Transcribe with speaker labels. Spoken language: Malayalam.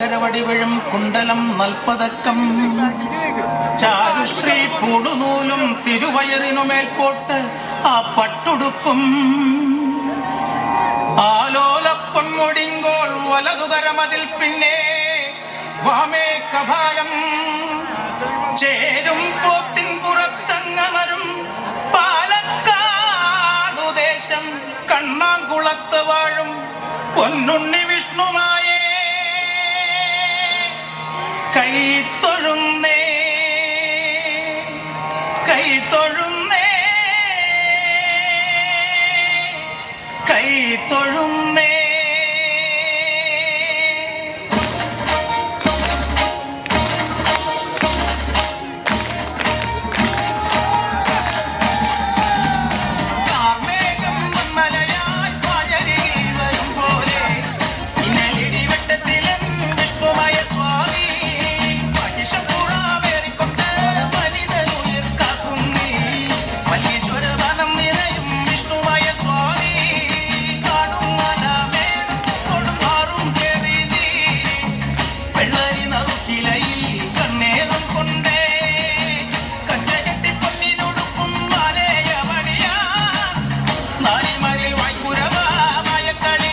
Speaker 1: കരവടിവിഴും കുണ്ടലം നൽപ്പതക്കം ചാരുശ്രീ പൂടുനൂലും തിരുവയറിനുമേൽപോട്ട് ആ പട്ടുടുപ്പും ആലോലപ്പൊന്മുടിങ്കോൾ വലതുകരമതിൽ പിന്നെ വാമേ കഭാലം ചേരും പോത്തിൻ പുറത്തങ്ങമരും പാലക്കാടുദേശം കണ്ണാങ്കുളത്ത് വാഴും പൊന്നുണ്ണി വിഷ്ണുമായേ കൈത്തൊഴുന്നേ കൈത്തൊഴുന്നേ കൈത്തൊഴുന്നേ.